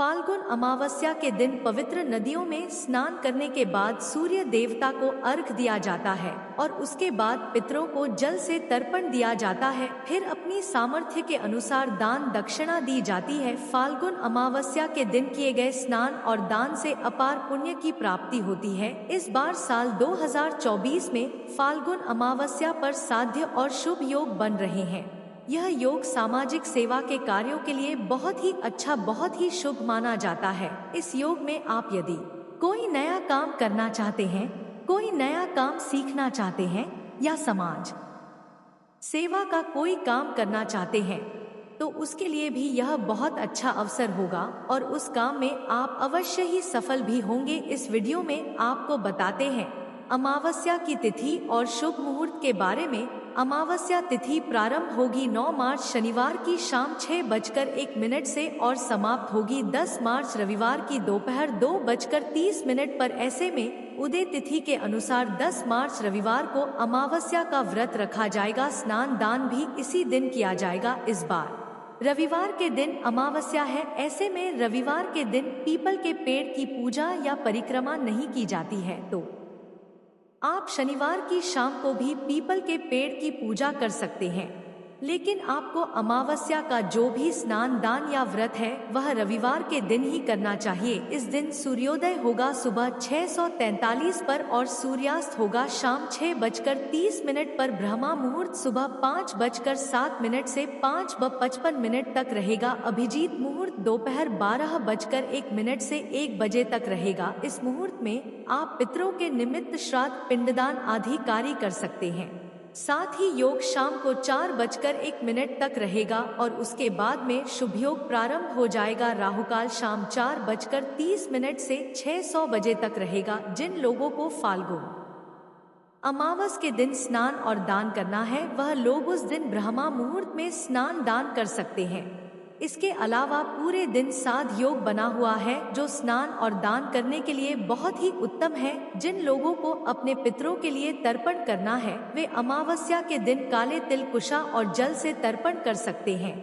फाल्गुन अमावस्या के दिन पवित्र नदियों में स्नान करने के बाद सूर्य देवता को अर्घ दिया जाता है और उसके बाद पितरों को जल से तर्पण दिया जाता है। फिर अपनी सामर्थ्य के अनुसार दान दक्षिणा दी जाती है। फाल्गुन अमावस्या के दिन किए गए स्नान और दान से अपार पुण्य की प्राप्ति होती है। इस बार साल 2024 में फाल्गुन अमावस्या पर साध्य और शुभ योग बन रहे हैं। यह योग सामाजिक सेवा के कार्यों के लिए बहुत ही अच्छा, बहुत ही शुभ माना जाता है। इस योग में आप यदि कोई नया काम करना चाहते हैं, कोई नया काम सीखना चाहते हैं या समाज सेवा का कोई काम करना चाहते हैं तो उसके लिए भी यह बहुत अच्छा अवसर होगा और उस काम में आप अवश्य ही सफल भी होंगे। इस वीडियो में आपको बताते हैं अमावस्या की तिथि और शुभ मुहूर्त के बारे में। अमावस्या तिथि प्रारंभ होगी 9 मार्च शनिवार की शाम 6:01 से और समाप्त होगी 10 मार्च रविवार की दोपहर 2:30 पर। ऐसे में उदय तिथि के अनुसार 10 मार्च रविवार को अमावस्या का व्रत रखा जाएगा। स्नान दान भी इसी दिन किया जाएगा। इस बार रविवार के दिन अमावस्या है। ऐसे में रविवार के दिन पीपल के पेड़ की पूजा या परिक्रमा नहीं की जाती है, तो आप शनिवार की शाम को भी पीपल के पेड़ की पूजा कर सकते हैं। लेकिन आपको अमावस्या का जो भी स्नान दान या व्रत है वह रविवार के दिन ही करना चाहिए। इस दिन सूर्योदय होगा सुबह 6:43 पर और सूर्यास्त होगा शाम 6:30 पर। ब्रह्मा मुहूर्त सुबह 5:07 से 5:55 तक रहेगा। अभिजीत मुहूर्त दोपहर 12:01 से 1 बजे तक रहेगा। इस मुहूर्त में आप पितरों के निमित्त श्राद्ध, पिंडदान आदि कार्य कर सकते हैं। साथ ही योग शाम को 4:01 तक रहेगा और उसके बाद में शुभ योग प्रारंभ हो जाएगा। राहुकाल शाम 4:30 से 6:00 बजे तक रहेगा। जिन लोगों को फाल्गुन अमावस के दिन स्नान और दान करना है वह लोग उस दिन ब्रह्मा मुहूर्त में स्नान दान कर सकते हैं। इसके अलावा पूरे दिन साध योग बना हुआ है जो स्नान और दान करने के लिए बहुत ही उत्तम है। जिन लोगों को अपने पितरों के लिए तर्पण करना है वे अमावस्या के दिन काले तिल, कुशा और जल से तर्पण कर सकते हैं।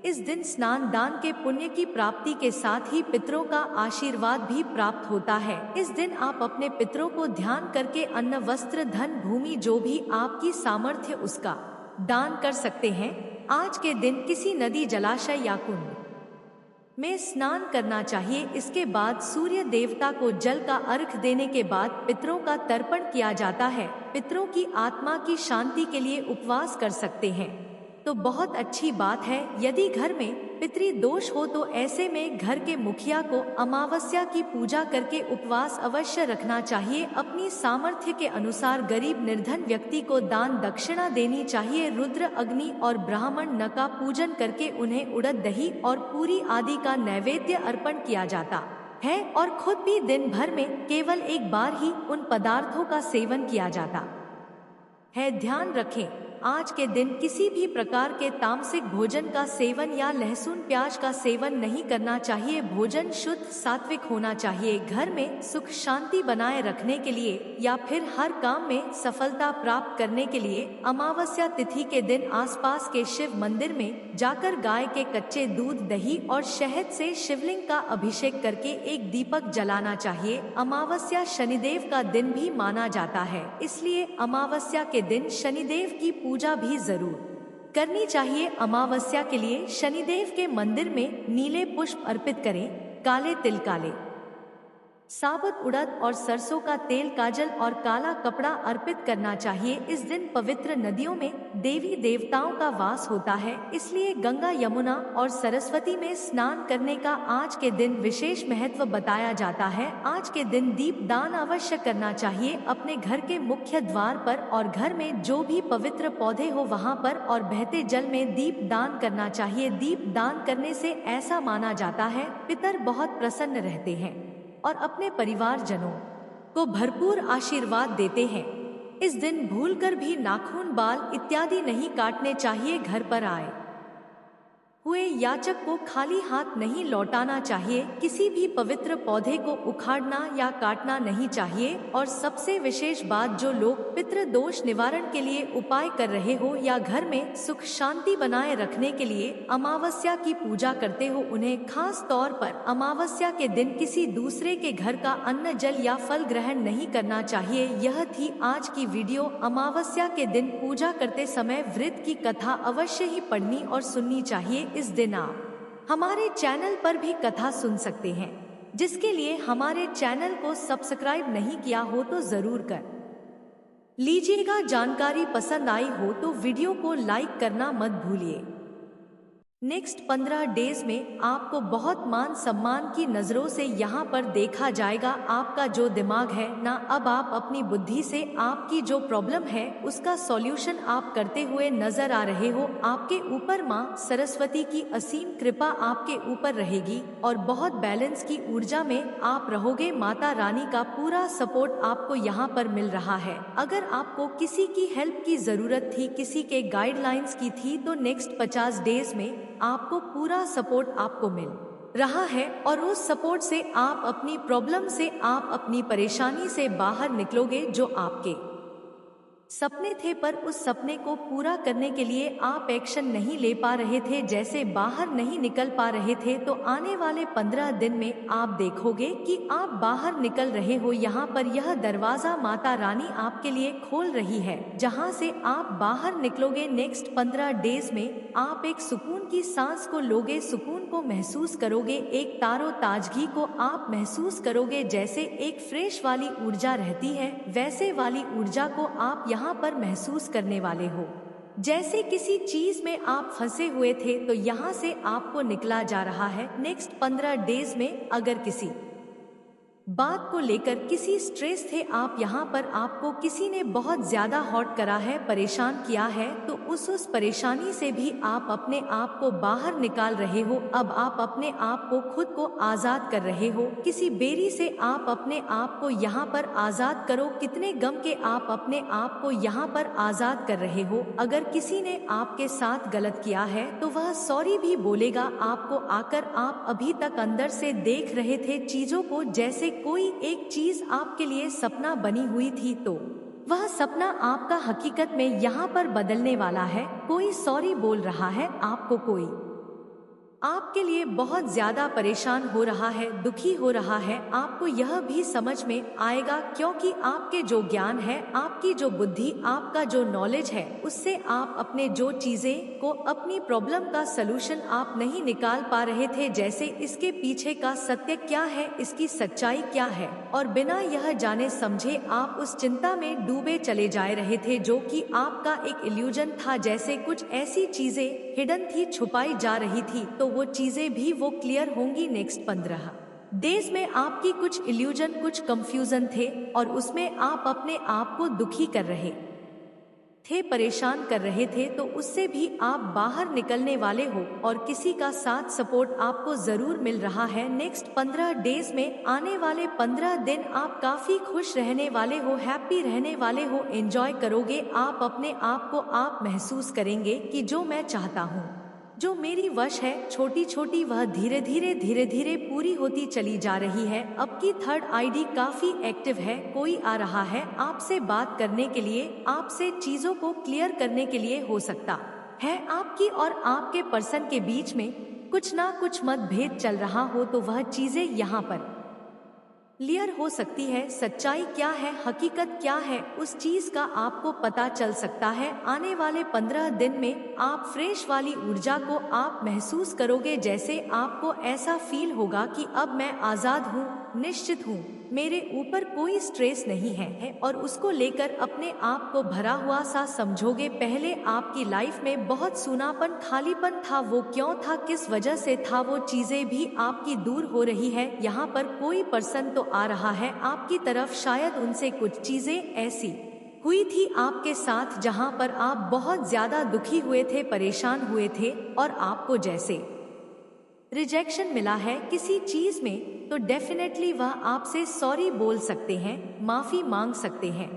इस दिन स्नान दान के पुण्य की प्राप्ति के साथ ही पितरों का आशीर्वाद भी प्राप्त होता है। इस दिन आप अपने पितरों को ध्यान करके अन्न, वस्त्र, धन, भूमि जो भी आपकी सामर्थ्य उसका दान कर सकते हैं। आज के दिन किसी नदी, जलाशय या कुंड में स्नान करना चाहिए। इसके बाद सूर्य देवता को जल का अर्घ देने के बाद पितरों का तर्पण किया जाता है। पितरों की आत्मा की शांति के लिए उपवास कर सकते हैं तो बहुत अच्छी बात है। यदि घर में पितृ दोष हो तो ऐसे में घर के मुखिया को अमावस्या की पूजा करके उपवास अवश्य रखना चाहिए। अपनी सामर्थ्य के अनुसार गरीब निर्धन व्यक्ति को दान दक्षिणा देनी चाहिए। रुद्र, अग्नि और ब्राह्मण न का पूजन करके उन्हें उड़द, दही और पूरी आदि का नैवेद्य अर्पण किया जाता है और खुद भी दिन भर में केवल एक बार ही उन पदार्थों का सेवन किया जाता है। ध्यान रखें, आज के दिन किसी भी प्रकार के तामसिक भोजन का सेवन या लहसुन प्याज का सेवन नहीं करना चाहिए। भोजन शुद्ध सात्विक होना चाहिए। घर में सुख शांति बनाए रखने के लिए या फिर हर काम में सफलता प्राप्त करने के लिए अमावस्या तिथि के दिन आसपास के शिव मंदिर में जाकर गाय के कच्चे दूध, दही और शहद से शिवलिंग का अभिषेक करके एक दीपक जलाना चाहिए। अमावस्या शनिदेव का दिन भी माना जाता है, इसलिए अमावस्या के दिन शनिदेव की पूजा भी जरूर करनी चाहिए। अमावस्या के लिए शनिदेव के मंदिर में नीले पुष्प अर्पित करें। काले तिल, काले साबुत उड़द और सरसों का तेल, काजल और काला कपड़ा अर्पित करना चाहिए। इस दिन पवित्र नदियों में देवी देवताओं का वास होता है, इसलिए गंगा, यमुना और सरस्वती में स्नान करने का आज के दिन विशेष महत्व बताया जाता है। आज के दिन दीप दान अवश्य करना चाहिए। अपने घर के मुख्य द्वार पर और घर में जो भी पवित्र पौधे हो वहां पर और बहते जल में दीप दान करना चाहिए। दीप दान करने से ऐसा माना जाता है पितर बहुत प्रसन्न रहते हैं और अपने परिवारजनों को भरपूर आशीर्वाद देते हैं। इस दिन भूलकर भी नाखून, बाल इत्यादि नहीं काटने चाहिए। घर पर आए हुए याचक को खाली हाथ नहीं लौटाना चाहिए। किसी भी पवित्र पौधे को उखाड़ना या काटना नहीं चाहिए। और सबसे विशेष बात, जो लोग पितृ दोष निवारण के लिए उपाय कर रहे हो या घर में सुख शांति बनाए रखने के लिए अमावस्या की पूजा करते हो, उन्हें खास तौर पर अमावस्या के दिन किसी दूसरे के घर का अन्न, जल या फल ग्रहण नहीं करना चाहिए। यह थी आज की वीडियो। अमावस्या के दिन पूजा करते समय व्रत की कथा अवश्य ही पढ़नी और सुननी चाहिए। इस दिन आप हमारे चैनल पर भी कथा सुन सकते हैं, जिसके लिए हमारे चैनल को सब्सक्राइब नहीं किया हो तो जरूर कर लीजिएगा। जानकारी पसंद आई हो तो वीडियो को लाइक करना मत भूलिए। नेक्स्ट 15 डेज में आपको बहुत मान सम्मान की नजरों से यहाँ पर देखा जाएगा। आपका जो दिमाग है ना, अब आप अपनी बुद्धि से आपकी जो प्रॉब्लम है उसका सॉल्यूशन आप करते हुए नजर आ रहे हो। आपके ऊपर माँ सरस्वती की असीम कृपा आपके ऊपर रहेगी और बहुत बैलेंस की ऊर्जा में आप रहोगे। माता रानी का पूरा सपोर्ट आपको यहाँ पर मिल रहा है। अगर आपको किसी की हेल्प की जरूरत थी, किसी के गाइडलाइंस की थी, तो नेक्स्ट 50 डेज में आपको पूरा सपोर्ट आपको मिल रहा है। और उस सपोर्ट से आप अपनी प्रॉब्लम से, आप अपनी परेशानी से बाहर निकलोगे। जो आपके सपने थे पर उस सपने को पूरा करने के लिए आप एक्शन नहीं ले पा रहे थे, जैसे बाहर नहीं निकल पा रहे थे, तो आने वाले 15 दिन में आप देखोगे कि आप बाहर निकल रहे हो। यहाँ पर यह दरवाजा माता रानी आपके लिए खोल रही है, जहाँ से आप बाहर निकलोगे। नेक्स्ट 15 डेज में आप एक सुकून की सांस को लोगे, सुकून को महसूस करोगे, एक तारो ताजगी को आप महसूस करोगे। जैसे एक फ्रेश वाली ऊर्जा रहती है, वैसे वाली ऊर्जा को आप यहाँ पर महसूस करने वाले हो। जैसे किसी चीज में आप फंसे हुए थे तो यहाँ से आपको निकला जा रहा है। नेक्स्ट 15 डेज में अगर किसी बात को लेकर किसी स्ट्रेस थे आप, यहाँ पर आपको किसी ने बहुत ज्यादा हॉट करा है, परेशान किया है, तो उस परेशानी से भी आप अपने आप को बाहर निकाल रहे हो। अब आप अपने आप को, खुद को आजाद कर रहे हो। किसी बेरी से आप अपने आप को यहाँ पर आजाद करो। कितने गम के आप अपने आप को यहाँ पर आजाद कर रहे हो। अगर किसी ने आपके साथ गलत किया है तो वह सॉरी भी बोलेगा आपको आकर। आप अभी तक अंदर से देख रहे थे चीजों को, जैसे कोई एक चीज आपके लिए सपना बनी हुई थी, तो वह सपना आपका हकीकत में यहाँ पर बदलने वाला है। कोई सॉरी बोल रहा है आपको, कोई आपके लिए बहुत ज्यादा परेशान हो रहा है, दुखी हो रहा है। आपको यह भी समझ में आएगा, क्योंकि आपके जो ज्ञान है, आपकी जो बुद्धि, आपका जो नॉलेज है, उससे आप अपने जो चीजें को, अपनी प्रॉब्लम का सलूशन आप नहीं निकाल पा रहे थे। जैसे इसके पीछे का सत्य क्या है, इसकी सच्चाई क्या है, और बिना यह जाने समझे आप उस चिंता में डूबे चले जा रहे थे, जो कि आपका एक इल्यूजन था। जैसे कुछ ऐसी चीजें हिडन थी, छुपाई जा रही थी, तो वो चीजें भी वो क्लियर होंगी। नेक्स्ट 15 डेज में आपकी कुछ इल्यूजन, कुछ कंफ्यूजन थे और उसमें आप अपने आप को दुखी कर रहे थे, परेशान कर रहे थे, तो उससे भी आप बाहर निकलने वाले हो और किसी का साथ सपोर्ट आपको जरूर मिल रहा है। नेक्स्ट 15 डेज में, आने वाले 15 दिन आप काफी खुश रहने वाले हो, हैप्पी रहने वाले हो, एंजॉय करोगे। आप अपने आप को आप महसूस करेंगे कि जो मैं चाहता हूँ, जो मेरी वश है, छोटी छोटी, वह धीरे धीरे पूरी होती चली जा रही है। अब की थर्ड आईडी काफी एक्टिव है, कोई आ रहा है आपसे बात करने के लिए, आपसे चीजों को क्लियर करने के लिए। हो सकता है आपकी और आपके पर्सन के बीच में कुछ ना कुछ मतभेद चल रहा हो, तो वह चीजें यहाँ पर क्लियर हो सकती है। सच्चाई क्या है, हकीकत क्या है, उस चीज का आपको पता चल सकता है। आने वाले 15 दिन में आप फ्रेश वाली ऊर्जा को आप महसूस करोगे। जैसे आपको ऐसा फील होगा कि अब मैं आजाद हूँ, निश्चित हूँ, मेरे ऊपर कोई स्ट्रेस नहीं है, और उसको लेकर अपने आप को भरा हुआ सा समझोगे। पहले आपकी लाइफ में बहुत सूनापन, खालीपन था, वो क्यों था, किस वजह से था, वो चीजें भी आपकी दूर हो रही है। यहाँ पर कोई पर्सन तो आ रहा है आपकी तरफ, शायद उनसे कुछ चीजें ऐसी हुई थी आपके साथ जहाँ पर आप बहुत ज्यादा दुखी हुए थे, परेशान हुए थे, और आपको जैसे रिजेक्शन मिला है किसी चीज में, तो डेफिनेटली वह आपसे सॉरी बोल सकते हैं, माफी मांग सकते हैं।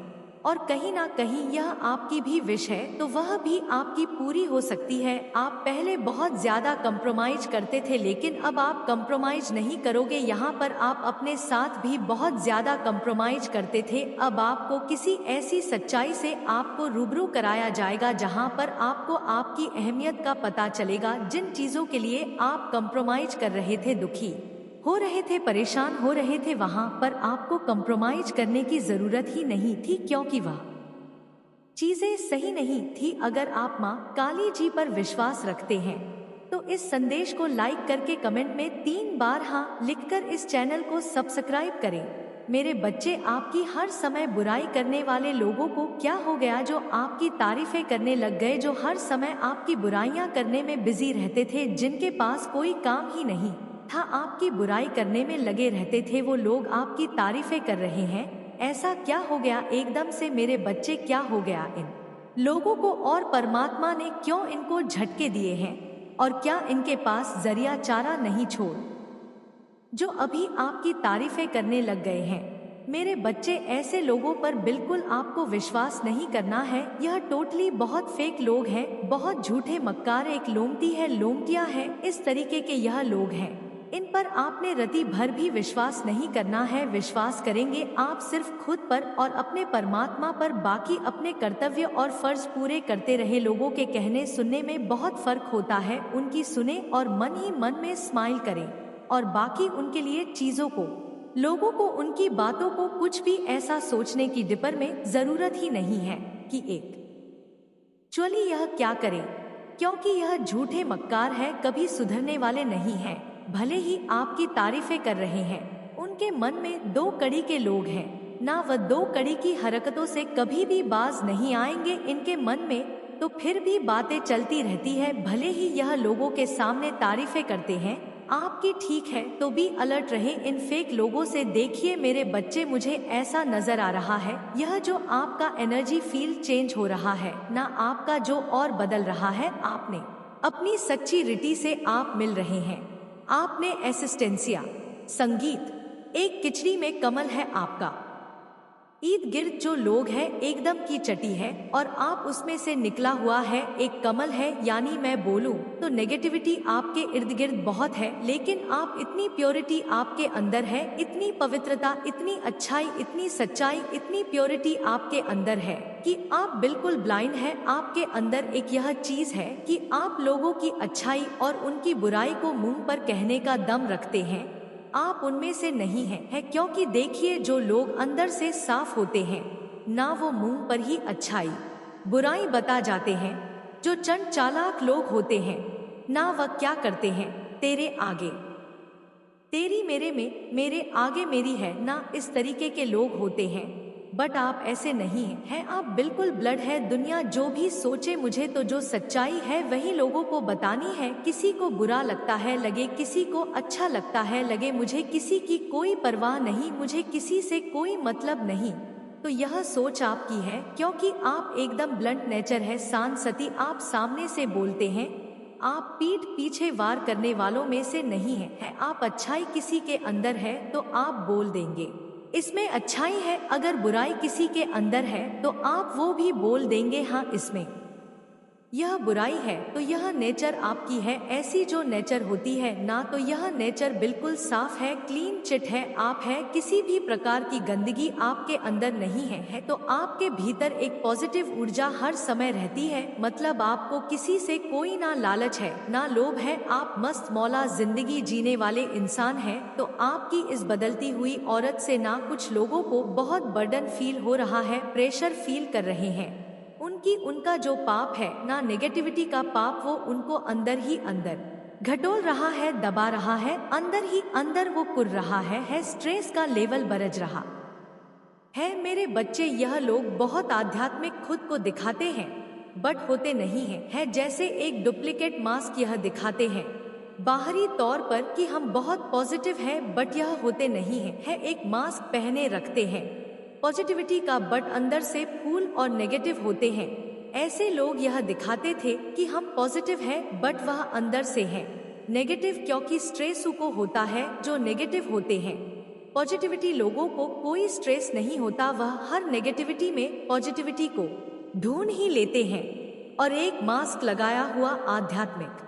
और कहीं ना कहीं यह आपकी भी विश है तो वह भी आपकी पूरी हो सकती है। आप पहले बहुत ज्यादा कंप्रोमाइज करते थे, लेकिन अब आप कंप्रोमाइज नहीं करोगे। यहाँ पर आप अपने साथ भी बहुत ज्यादा कंप्रोमाइज करते थे। अब आपको किसी ऐसी सच्चाई से आपको रूबरू कराया जाएगा जहाँ पर आपको आपकी अहमियत का पता चलेगा। जिन चीजों के लिए आप कंप्रोमाइज कर रहे थे, दुखी हो रहे थे, परेशान हो रहे थे, वहां पर आपको कंप्रोमाइज करने की जरूरत ही नहीं थी, क्योंकि वह चीजें सही नहीं थी। अगर आप माँ काली जी पर विश्वास रखते हैं तो इस संदेश को लाइक करके कमेंट में 3 बार हाँ लिखकर इस चैनल को सब्सक्राइब करें। मेरे बच्चे, आपकी हर समय बुराई करने वाले लोगों को क्या हो गया जो आपकी तारीफें करने लग गए, जो हर समय आपकी बुराइयां करने में बिजी रहते थे, जिनके पास कोई काम ही नहीं था, आपकी बुराई करने में लगे रहते थे, वो लोग आपकी तारीफें कर रहे हैं। ऐसा क्या हो गया एकदम से मेरे बच्चे, क्या हो गया इन लोगों को? और परमात्मा ने क्यों इनको झटके दिए हैं? और क्या इनके पास जरिया चारा नहीं छोड़ जो अभी आपकी तारीफें करने लग गए हैं? मेरे बच्चे, ऐसे लोगों पर बिल्कुल आपको विश्वास नहीं करना है। यह टोटली बहुत फेक लोग हैं, बहुत झूठे मक्कार, एक लोमटी है, लोमटियां हैं, इस तरीके के यह लोग हैं। इन पर आपने रति भर भी विश्वास नहीं करना है। विश्वास करेंगे आप सिर्फ खुद पर और अपने परमात्मा पर। बाकी अपने कर्तव्य और फर्ज पूरे करते रहे। लोगों के कहने सुनने में बहुत फर्क होता है। उनकी सुने और मन ही मन में स्माइल करें, और बाकी उनके लिए चीजों को, लोगों को, उनकी बातों को कुछ भी ऐसा सोचने की डिपर में जरूरत ही नहीं है कि एक्चुअली यह क्या करें, क्योंकि यह झूठे मक्कार है, कभी सुधरने वाले नहीं हैं। भले ही आपकी तारीफें कर रहे हैं, उनके मन में 2 कड़ी के लोग हैं ना, वह 2 कड़ी की हरकतों से कभी भी बाज नहीं आएंगे इनके मन में, तो फिर भी बातें चलती रहती है। भले ही यह लोगों के सामने तारीफें करते हैं आपकी, ठीक है, तो भी अलर्ट रहे इन फेक लोगों से। देखिए मेरे बच्चे, मुझे ऐसा नजर आ रहा है, यह जो आपका एनर्जी फील्ड चेंज हो रहा है ना, आपका जो और बदल रहा है, आपने अपनी सच्ची रिटी से आप मिल रहे हैं। आपने एसिस्टेंसिया, संगीत, एक किचड़ी में कमल है आपका। ईद गिर्द जो लोग हैं एकदम की चटी है, और आप उसमें से निकला हुआ है एक कमल है। यानी मैं बोलूं तो नेगेटिविटी आपके इर्द गिर्द बहुत है, लेकिन आप इतनी प्योरिटी आपके अंदर है, इतनी पवित्रता, इतनी अच्छाई, इतनी सच्चाई, इतनी प्योरिटी आपके अंदर है कि आप बिल्कुल ब्लाइंड है। आपके अंदर एक यह चीज है कि आप लोगों की अच्छाई और उनकी बुराई को मुंह पर कहने का दम रखते हैं। आप उनमें से नहीं है, क्योंकि देखिए जो लोग अंदर से साफ होते हैं ना, वो मुंह पर ही अच्छाई बुराई बता जाते हैं। जो चंड चालाक लोग होते हैं ना, वह क्या करते हैं, तेरे आगे तेरी, मेरे में, मेरे आगे मेरी है ना, इस तरीके के लोग होते हैं। बट आप ऐसे नहीं हैं, आप बिल्कुल ब्लड है। दुनिया जो भी सोचे मुझे, तो जो सच्चाई है वही लोगों को बतानी है। किसी को बुरा लगता है लगे, किसी को अच्छा लगता है लगे, मुझे किसी की कोई परवाह नहीं, मुझे किसी से कोई मतलब नहीं। तो यह सोच आपकी है, क्योंकि आप एकदम ब्लंट नेचर है, शांत सती, आप सामने से बोलते हैं, आप पीठ पीछे वार करने वालों में से नहीं है। आप अच्छाई किसी के अंदर है तो आप बोल देंगे इसमें अच्छाई है, अगर बुराई किसी के अंदर है तो आप वो भी बोल देंगे हाँ इसमें यह बुराई है। तो यह नेचर आपकी है, ऐसी जो नेचर होती है ना, तो यह नेचर बिल्कुल साफ है, क्लीन चिट है, आप है, किसी भी प्रकार की गंदगी आपके अंदर नहीं है। तो आपके भीतर एक पॉजिटिव ऊर्जा हर समय रहती है, मतलब आपको किसी से कोई ना लालच है ना लोभ है, आप मस्त मौला जिंदगी जीने वाले इंसान हैं। तो आपकी इस बदलती हुई औरत से ना कुछ लोगों को बहुत बर्डन फील हो रहा है, प्रेशर फील कर रहे हैं। उनका जो पाप है ना, नेगेटिविटी का पाप, वो उनको अंदर ही अंदर घटोल रहा है, दबा रहा है, अंदर ही अंदर वो कुर रहा है, स्ट्रेस का लेवल बरज रहा है। मेरे बच्चे, यह लोग बहुत आध्यात्मिक खुद को दिखाते हैं बट होते नहीं है जैसे एक डुप्लीकेट मास्क यह दिखाते हैं बाहरी तौर पर कि हम बहुत पॉजिटिव है, बट यह होते नहीं है एक मास्क पहने रखते हैं पॉजिटिविटी का, बट अंदर से फूल और नेगेटिव होते हैं। ऐसे लोग यह दिखाते थे कि हम पॉजिटिव है, बट वह अंदर से है नेगेटिव, क्योंकि स्ट्रेस को होता है जो नेगेटिव होते हैं। पॉजिटिविटी लोगों को कोई स्ट्रेस नहीं होता, वह हर नेगेटिविटी में पॉजिटिविटी को ढूंढ ही लेते हैं। और एक मास्क लगाया हुआ आध्यात्मिक।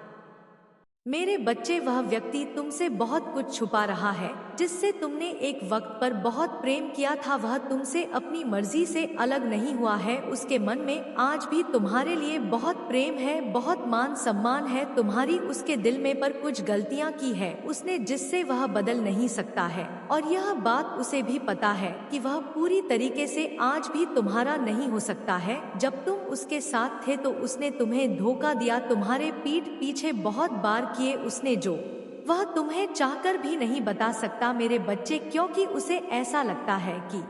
मेरे बच्चे, वह व्यक्ति तुमसे बहुत कुछ छुपा रहा है जिससे तुमने एक वक्त पर बहुत प्रेम किया था। वह तुमसे अपनी मर्जी से अलग नहीं हुआ है। उसके मन में आज भी तुम्हारे लिए बहुत प्रेम है, बहुत मान सम्मान है तुम्हारी उसके दिल में, पर कुछ गलतियां की है उसने जिससे वह बदल नहीं सकता है। और यह बात उसे भी पता है कि वह पूरी तरीके से आज भी तुम्हारा नहीं हो सकता है। जब तुम उसके साथ थे तो उसने तुम्हें धोखा दिया, तुम्हारे पीठ पीछे बहुत बार किए उसने जो वह तुम्हें चाहकर भी नहीं बता सकता मेरे बच्चे, क्योंकि उसे ऐसा लगता है कि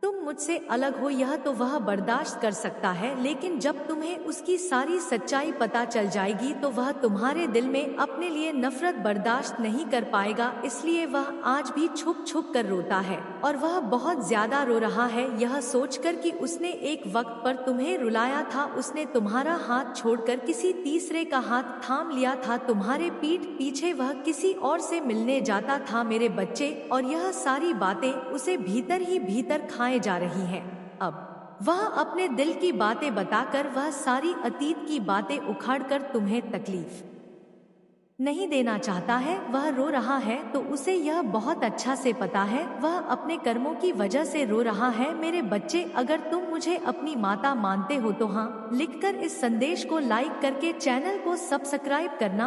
तुम मुझसे अलग हो। यह तो वह बर्दाश्त कर सकता है, लेकिन जब तुम्हें उसकी सारी सच्चाई पता चल जाएगी तो वह तुम्हारे दिल में अपने लिए नफरत बर्दाश्त नहीं कर पाएगा। इसलिए वह आज भी छुप छुप कर रोता है और वह बहुत ज्यादा रो रहा है, यह सोचकर कि उसने एक वक्त पर तुम्हें रुलाया था। उसने तुम्हारा हाथ छोड़कर किसी तीसरे का हाथ थाम लिया था, तुम्हारे पीठ पीछे वह किसी और से मिलने जाता था मेरे बच्चे। और यह सारी बातें उसे भीतर ही भीतर खाए जा रही है। अब वह अपने दिल की बातें बताकर, वह सारी अतीत की बातें उखाड़कर तुम्हें तकलीफ नहीं देना चाहता है। वह रो रहा है तो उसे यह बहुत अच्छा से पता है, वह अपने कर्मों की वजह से रो रहा है। मेरे बच्चे, अगर तुम मुझे अपनी माता मानते हो तो हाँ लिखकर इस संदेश को लाइक करके चैनल को सब्सक्राइब करना।